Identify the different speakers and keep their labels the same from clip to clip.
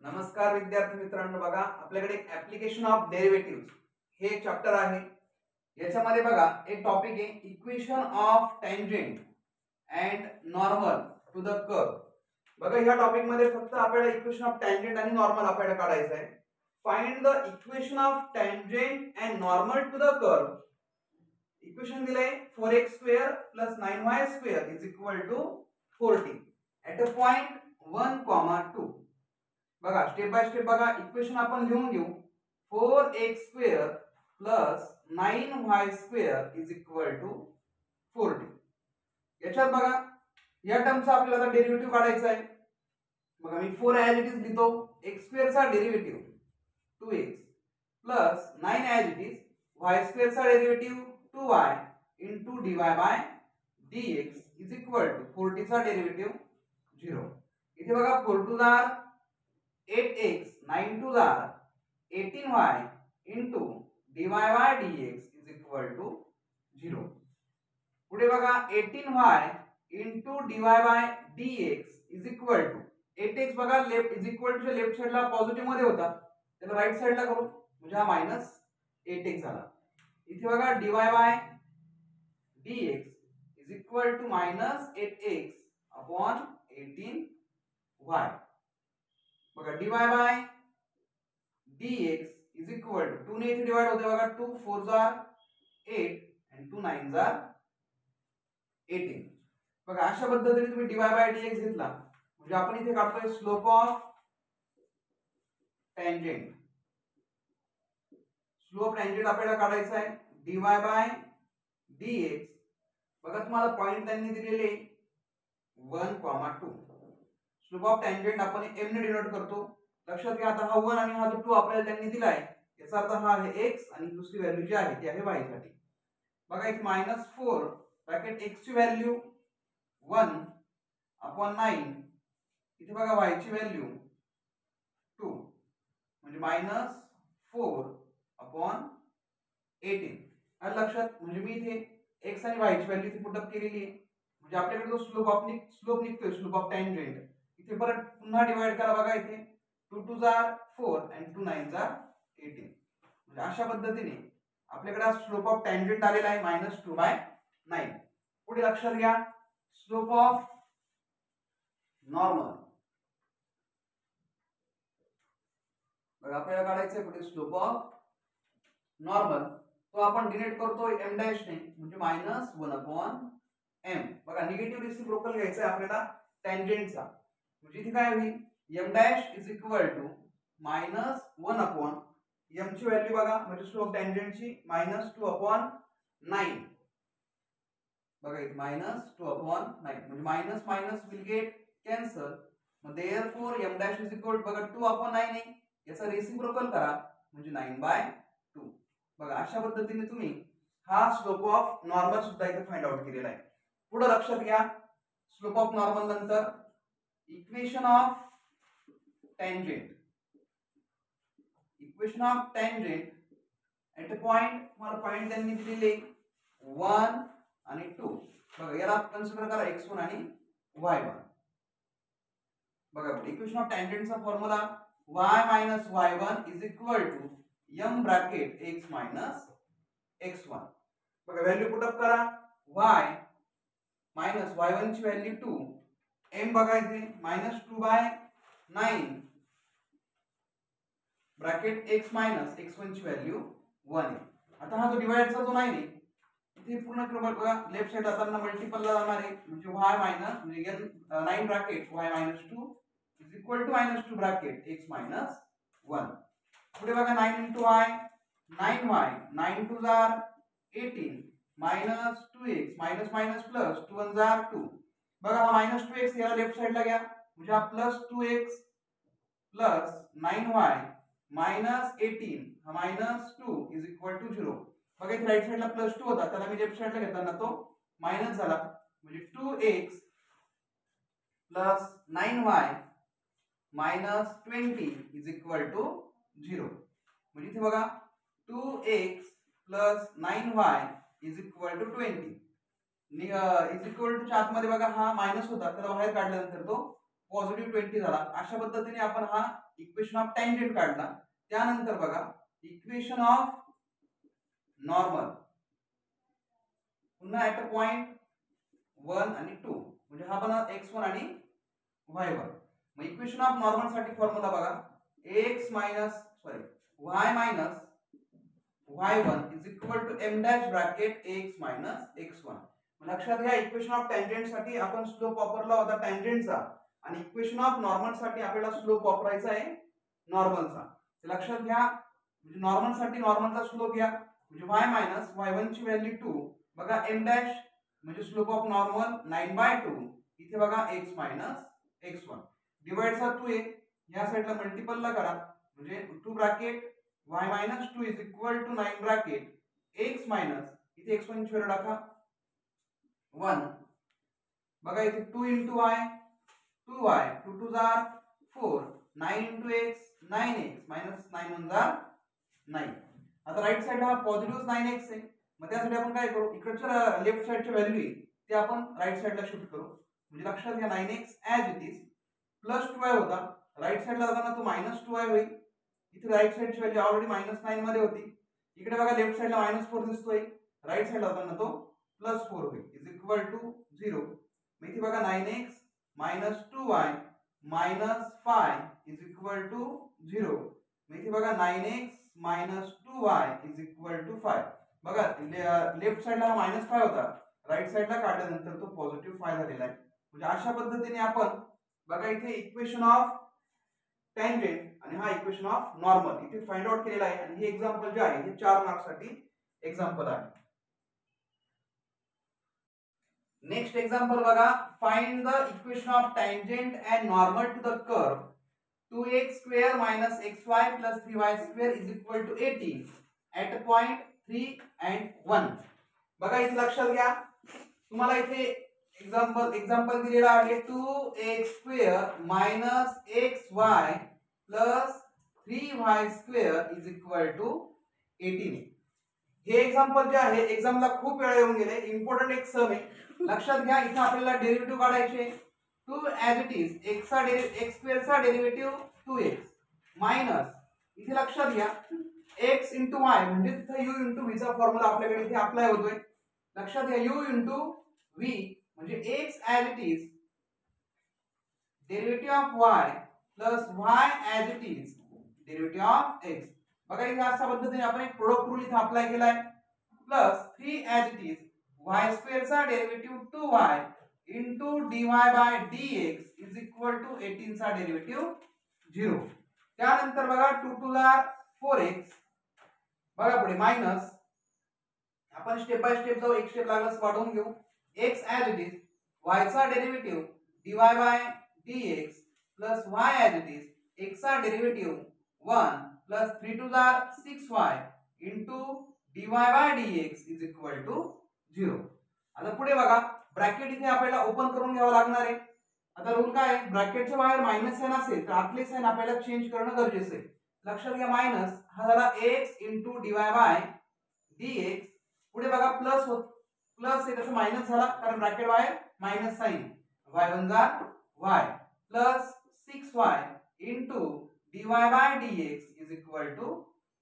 Speaker 1: नमस्कार विद्यार्थी मित्रांनो, बघा आपल्याकडे एक ऍप्लिकेशन ऑफ डेरिव्हेटिव्ह हे एक चॅप्टर आहे. याच्यामध्ये बघा एक टॉपिक आहे equation of tangent and normal to the curve. बघा ह्या टॉपिक मध्ये फक्त आपल्याला इक्वेशन ऑफ टँजेंट आणि नॉर्मल आपल्याला काढायचं आहे. Find the equation of tangent and normal to the curve. Equation दिले 4x² + 9y² = 40 at a point 1, 2. बघा स्टेप बाय स्टेप बघा इक्वेशन आपण लिहून घेऊ. 4x² + 9y² = 40. याच्यात बघा या टर्मचा आपल्याला डेरिव्हेटिव्ह काढायचा आहे. बघा मी 4 ॲज इट इज लिहितो. x² चा derivative 2x + 9 as it is y² चा डेरिव्हेटिव्ह 2y * dy/dx = 40 चा डेरिव्हेटिव्ह 0. इथे बघा 4 2 8x 9 2 18y * dy/dx = 0. पुढे बघा 18y * dy/dx = 8x बघा लेफ्ट च्या लेफ्ट साइडला पॉझिटिव्ह मध्ये होता, त्याला राईट साइडला करू म्हणजे हा -8x झाला. इथे बघा dy/dx = -8x / 18y. बघा dy/dx = 2 ने इथे डिवाइड होते बघा. 2 4 8 आणि 2 9 18. बघा अशा पद्धतीने तुम्ही dy/dx घेतला म्हणजे आपण इथे काढतोय slope of tangent. Slope tangent आपल्याला काढायचा आहे. dy/dx बघा तुम्हाला पॉइंट त्यांनी दिलेले 1, 2. स्लोप ऑफ टँजेंट आपण m ने डिनोट करतो. लक्षात घ्या आता हा 1 आणि हा जो 2 आपल्याला त्यांनी दिलाय याचा अर्थ हा आहे x आणि दुसरी व्हॅल्यू जी आहे ती आहे y साठी. बघा एक -4 ब्रॅकेट x ची व्हॅल्यू 1/9. इथे बघा y ची व्हॅल्यू 2 म्हणजे -4/18. आलं लक्षात. म्हणजे मी इथे x आणि y ची व्हॅल्यू इथे पुट अप केलेली आहे. म्हणजे आपल्याकडे जो स्लोप निघतोय स्लोप ऑफ टँजेंट इथे परत पुन्हा डिवाइड करा. बघा इथे 2 2 4 आणि 2 9 18. म्हणजे अशा पद्धतीने आपल्याकडे स्लोप ऑफ टँजेंट आलेला आहे -2/9. पुढे लक्षात घ्या स्लोप ऑफ नॉर्मल. बघा आपल्याला काढायचं आहे पुढे स्लोप ऑफ नॉर्मल. तो आपण डिनोट करतोय m' ने म्हणजे -1/m. बघा निगेटिव्ह रेसिप्रोकल घ्यायचा आहे आपल्याला टँजेंटचा. म्हणजे इथे काय होईल m' = -1/m ची व्हॅल्यू बघा म्हणजे स्लोप टँजेंटची -2/9. बघा इथे -2/9 म्हणजे minus minus will get cancel. मग देयरफॉर m' बघा 2/9 आहे याचा रेसिप्रोकल करा म्हणजे 9/2. बघा अशा पद्धतीने तुम्ही हा स्लोप ऑफ नॉर्मल सुद्धा इथे फाइंड आउट केलेला आहे. पुढे लक्षात घ्या स्लोप ऑफ नॉर्मल नंतर equation of tangent. Equation of tangent at a point मला पॉइंट त्यांनी दिलेले 1 आणि 2. बघा याला कन्सिडर करा x1 आणि y1. बघा इक्वेशन ऑफ टँजेंटचा formula y - y1 = m bracket x - x1. बघा व्हॅल्यू पुट अप करा. y - y1 ची व्हॅल्यू 2. m बघा इथे -2/9 ब्रॅकेट x - x1 ची व्हॅल्यू 1 आहे. आता हा जो डिवाइडचा जो 9 आहे इथे पूर्ण क्रमांक बघा लेफ्ट साइड जाताना मल्टिपल ला जाणार आहे म्हणजे y म्हणजे 9 ब्रॅकेट y - 2 -2 ब्रॅकेट x - 1. पुढे बघा 9 * y 9y 9 2 18 -2x minus plus 2 1 2. बघा हा -2x याला लेफ्ट साइडला घ्या म्हणजे हा +2x + 9y -18 हा -2 = 0. बघा इथे राईट साइडला +2 होता त्याला मी लेफ्ट साइडला घेताना तो मायनस झाला म्हणजे 2x + 9y -20 = 0. म्हणजे इथे बघा 2x + 9y = 20. च्या आतमध्ये बघा हा मायनस होता त्याला बाहेर काढल्यानंतर तो पॉझिटिव्ह 20 झाला. अशा पद्धतीने आपण हा इक्वेशन ऑफ टँजेंट काढला. त्यानंतर बघा इक्वेशन ऑफ नॉर्मल पुन्हा ऍट पॉइंट 1 आणि 2 म्हणजे हा पण x1 आणि y1. मग इक्वेशन ऑफ नॉर्मल साठी फॉर्म्युला बघा y minus y1 is equal to m dash bracket x minus x1. लक्षात घ्या इक्वेशन ऑफ टँजेंट साठी आपण स्लोप वापरला होता टँजेंटचा आणि इक्वेशन ऑफ नॉर्मल साठी आपल्याला स्लोप वापरायचा आहे नॉर्मलचा. लक्षात घ्या म्हणजे नॉर्मल साठी नॉर्मलचा स्लोप घ्या म्हणजे y मायनस y1 ची व्हॅल्यू 2 बघा m डॅश म्हणजे स्लोप ऑफ नॉर्मल 9/2 इथे बघा x मायनस x1 डिवाइडचा 2 आहे या साइडला मल्टिपल ला करा म्हणजे 2 bracket y minus 2 is equal to 9 bracket x minus इथे x1 ची व्हॅल्यू टाका 1 बघा इथे 2 into y 2y 2 2 are 4 9 into x 9x minus 9 1 are 9. आता राइट साइड हा पॉझिटिव्ह 9x आहे मग त्यासाठी आपण काय करू इकडच्या लेफ्ट साइडची व्हॅल्यू आहे ते आपण राइट साइडला शिफ्ट करू म्हणजे लक्षात घ्या 9x as it is plus 2y होता राइट साइडला जाताना तो -2y होईल. इथे राइट साइडची व्हॅल्यू ऑलरेडी -9 मध्ये होती इकडे बघा लेफ्ट साइडला -4 दिसतोय राइट साइडला जाताना तो +4 होईल इज इक्वल टू 0. मग इथे बघा 9x minus 2y minus 5 is equal to 0. मग इथे बघा 9x minus 2y is equal to 5. बघा लेफ्ट साइडला हा -5 होता राइट साइडला काढल्यानंतर तो पॉझिटिव्ह 5 झालेला आहे. म्हणजे अशा पद्धतीने आपण बघा इथे इक्वेशन ऑफ टँजेंट आणि हा इक्वेशन ऑफ नॉर्मल इथे फाइंड आउट केलेला आहे आणि हे एक्झाम्पल जे आहे हे 4 मार्क्स साठी एक्झाम्पल आहे. नेक्स्ट एक्झाम्पल बघा find the equation of tangent and normal to the curve 2x square minus xy plus 3y square is equal to 18 at point 3 and 1. बघा इथे लक्षात घ्या तुम्हाला इथे एक्झाम्पल दिलेला आहे 2x square minus xy plus 3y square is equal to 18. हे example जे आहे एक्झामला खूप वेळा येऊन गेले इम्पॉर्टंट एक सम आहे. लक्षात घ्या इथे आपल्याला डेरिव्हेटिव्ह काढायचे 2 as it is x square चा डेरिव्हेटिव्ह 2x मायनस इथे लक्षात घ्या x into y म्हणजे तिथे u into v चा फॉर्म्युला आपल्याकडे इथे अप्लाय होतोय. लक्षात घ्या u into v म्हणजे x as it is derivative of y plus y as it is derivative of x. बघा इथे अशा पद्धतीने आपण एक प्रोडक्ट रूल इथे अप्लाय केलाय plus 3 as it is y square चा derivative 2y into dy by dx is equal to 18 चा डेरिव्हेटिव्ह 0. त्यानंतर बघा 2 2 are 4x बघा पुढे मायनस आपण स्टेप बाय स्टेप जाऊ एक स्टेप लागलाच वाढवून घेऊ x as it is y चा derivative dy by dx plus y as it is x चा derivative 1 plus 3 2 are 6y into dy by dx is equal to 0. आता पुढे बघा ब्रॅकेट इथे आपल्याला ओपन करून घ्यावं लागणार आहे. आता रूल काय आहे ब्रॅकेटच्या बाहेर मायनस साइन असेल तर आतले साइन आपल्याला चेंज करणं गरजेचं आहे. लक्षात घ्या मायनस हा झाला x into dy by dx पुढे बघा प्लस आहे त्याचा मायनस झाला कारण ब्रॅकेट बाहेर मायनस साइन y1 जा y plus 6y into dy by dx is equal to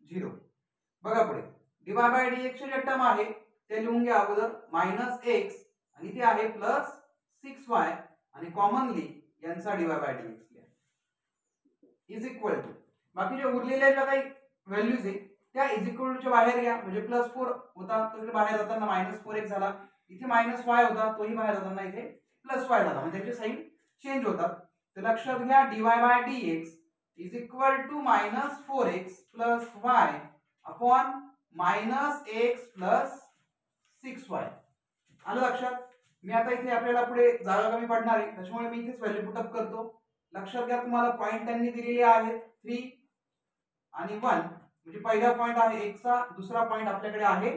Speaker 1: 0. बघा पुढे dy by dx ची टर्म आहे ते लिहून घ्या अगोदर -x आणि इथे आहे प्लस 6y आणि कॉमनली यांचा dy by dx लिहा इज इक्वल टू बाकीचे उरलेल्या ज्या काही व्हॅल्यूज आहे त्या इज इक्वल टू च्या बाहेर घ्या म्हणजे +4 होता तो इकडे बाहेर जाताना -4x झाला इथे -y होता तोही बाहेर जाताना इथे +y झाला म्हणजे त्याचे साइन चेंज होतात. तर लक्षात घ्या dy by dx is equal to -4x + y upon -x + 6y. आलं लक्षात. मी आता इथे आपल्याला पुढे जागा कमी पडणार आहे त्याच्यामुळे मी इथेच व्हॅल्यू पुट अप करतो. लक्षात घ्या तुम्हाला पॉइंट त्यांनी दिलेले आहेत 3 आणि 1 म्हणजे पहिला पॉइंट आहे x चा दुसरा पॉइंट आपल्याकडे आहे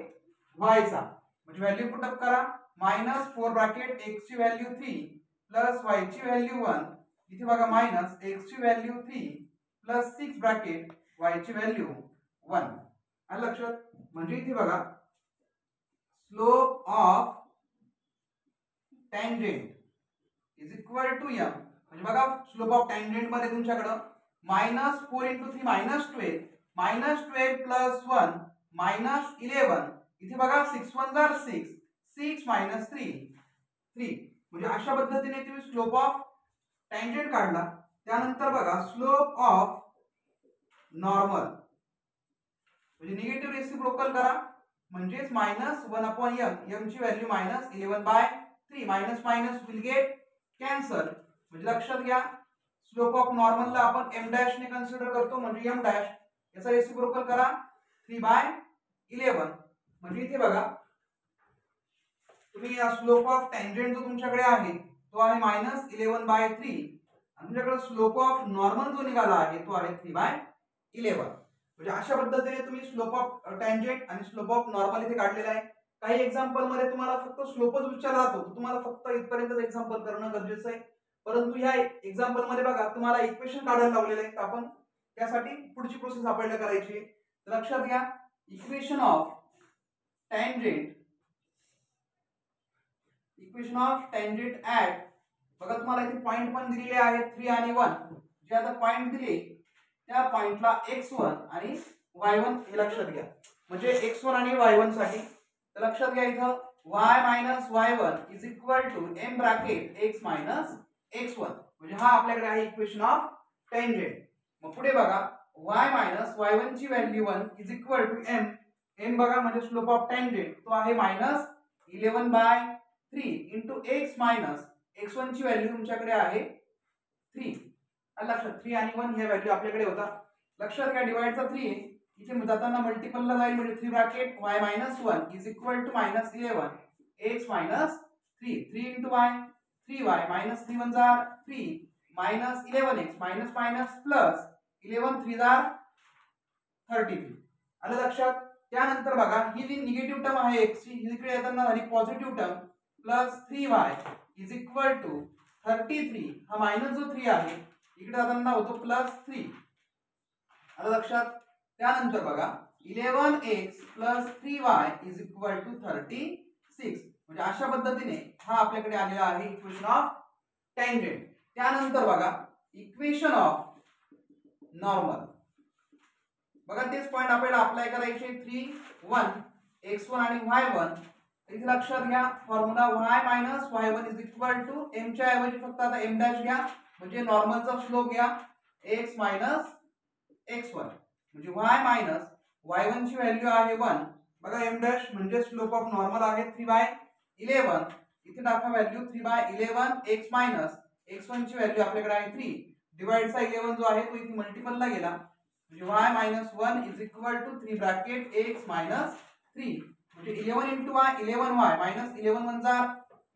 Speaker 1: y चा म्हणजे व्हॅल्यू पुट अप करा -4 ब्रॅकेट x ची व्हॅल्यू 3 प्लस y ची व्हॅल्यू 1 इथे बघा मायनस x ची व्हॅल्यू 3 प्लस 6 ब्रॅकेट y ची व्हॅल्यू 1. आलं लक्षात. म्हणजे इथे बघा slope of tangent is equal to m म्हणजे बघा स्लोप ऑफ टँजेंट मध्ये तुमच्याकडं -4 × 3 -12 -12 + 1 -11 इथे बघा 6 1 जार 6 6 - 3 3 म्हणजे अशा पद्धतीने तुम्ही स्लोप ऑफ टँजेंट काढला. त्यानंतर बघा स्लोप ऑफ नॉर्मल म्हणजे निगेटिव्ह रेसिप्रोकल करा म्हणजेच -1/m m ची value -11/3 minus minus will get cancel. म्हणजे लक्षात घ्या स्लोप ऑफ नॉर्मलला आपण m डॅश ने कन्सिडर करतो म्हणजे m डॅश याचा रेसिप्रोकल करा 3/11 म्हणजे इथे बघा तुम्ही या स्लोप ऑफ टँजेंट जो तुमच्याकडे आहे तो आहे -11/3 आणि तुमच्याकडे स्लोप ऑफ नॉर्मल जो निघाला आहे तो आहे 3/11. म्हणजे अशा पद्धतीने तुम्ही स्लोप ऑफ टँजेंट आणि स्लोप ऑफ नॉर्मल इथे काढलेला आहे. काही एक्झाम्पल मध्ये तुम्हाला फक्त स्लोपच विचारला जातो तुम्हाला फक्त इथपर्यंत एक्झाम्पल करणं गरजेचं आहे. परंतु ह्या एक्झाम्पल मध्ये बघा तुम्हाला इक्वेशन काढायला लावलेले आहेत. आपण त्यासाठी पुढची प्रोसेस आपल्याला करायची आहे. लक्षात घ्या इक्वेशन ऑफ टँजेंट ऍट बघा तुम्हाला इथे पॉइंट पण दिलेले आहेत 3 आणि 1. जे आता पॉइंट दिले त्या पॉइंटला x1 आणि y1 हे लक्षात घ्या. म्हणजे x1 आणि y1 साठी तर लक्षात घ्या इथं y - y1 = m bracket x - x1 म्हणजे हा आपल्याकडे आहे इक्वेशन ऑफ टँजेंट. मग पुढे बघा y - y1 ची व्हॅल्यू 1 = m m बघा म्हणजे स्लोप ऑफ टँजेंट तो आहे -11/3 × x - x1 ची व्हॅल्यू तुमच्याकडे आहे 3. लक्षात 3 आणि 1 ह्या व्हॅल्यू आपल्याकडे होता. लक्षात घ्या डिवाइडचा 3 आहे इथे जाताना मल्टिपल ला जाईल म्हणजे 3 bracket y - 1 = -11 x - 3 3 × y 3y -3 1 जार 3 -11x मायनस मायनस प्लस 11 3 जार 33. आलं लक्षात. त्यानंतर बघा ही जी निगेटिव्ह टर्म आहे x ची ही इकडे येताना झाली पॉझिटिव्ह टर्म +3y = 33 हा मायनस जो 3 आहे इकडे जाताना होतो +3. आलं लक्षात. त्यानंतर बघा 11x + 3y = 36 म्हणजे अशा पद्धतीने हा आपल्याकडे आलेला आहे इक्वेशन ऑफ टँजेंट. त्यानंतर बघा इक्वेशन ऑफ नॉर्मल बघा तेच पॉइंट आपल्याला अप्लाय करायचे 3 1 x1 आणि y1. इथे लक्षात घ्या फॉर्म्युला y - y1 = m च्या ऐवजी फक्त आता m डॅश घ्या म्हणजे नॉर्मलचा स्लोप घ्या x - x1 म्हणजे y - y1 ची व्हॅल्यू आहे 1 बघा m डॅश म्हणजे स्लोप ऑफ नॉर्मल आहे 3/11 इथे टाका व्हॅल्यू 3/11 x - x1 ची व्हॅल्यू आपल्याकडे आहे 3 डिवाइडचा 11 जो आहे तो इथे मल्टिपल ला गेला म्हणजे y - 1 = 3 ब्रॅकेट x - 3 म्हणजे 11 × y 11y -11 1 जार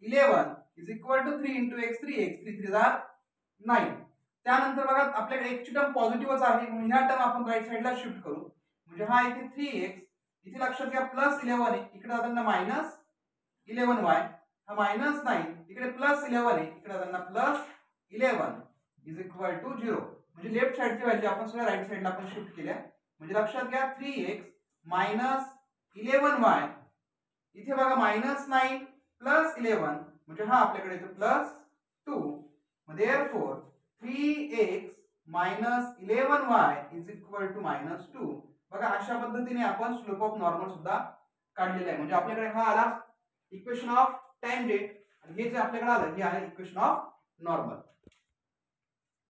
Speaker 1: 11 = 3 × x 3x 3 3 जार 9. त्यानंतर बघा आपल्याकडे x ची टर्म पॉझिटिव्हच आहे म्हणून ह्या टर्म आपण राईट साइडला शिफ्ट करू म्हणजे हा इथे 3x इथे लक्षात घ्या +11 आहे इकडे जाताना -11y हा -9 इकडे +11 आहे इकडे जाताना +11 = 0 म्हणजे लेफ्ट साइडची व्हॅल्यू आपण सगळ्या राईट साइडला आपण शिफ्ट केल्या म्हणजे लक्षात घ्या 3x - 11y इथे बघा -9 +11 म्हणजे हा आपल्याकडे येतो +2 म्हणजे therefore 3x - 11y = -2 बघा अशा पद्धतीने आपण स्लोप ऑफ नॉर्मल सुद्धा काढलेला आहे. म्हणजे आपल्याकडे हा आला इक्वेशन ऑफ टँजेंट आणि हे जे आपल्याकडे आलं हे आहे इक्वेशन ऑफ नॉर्मल.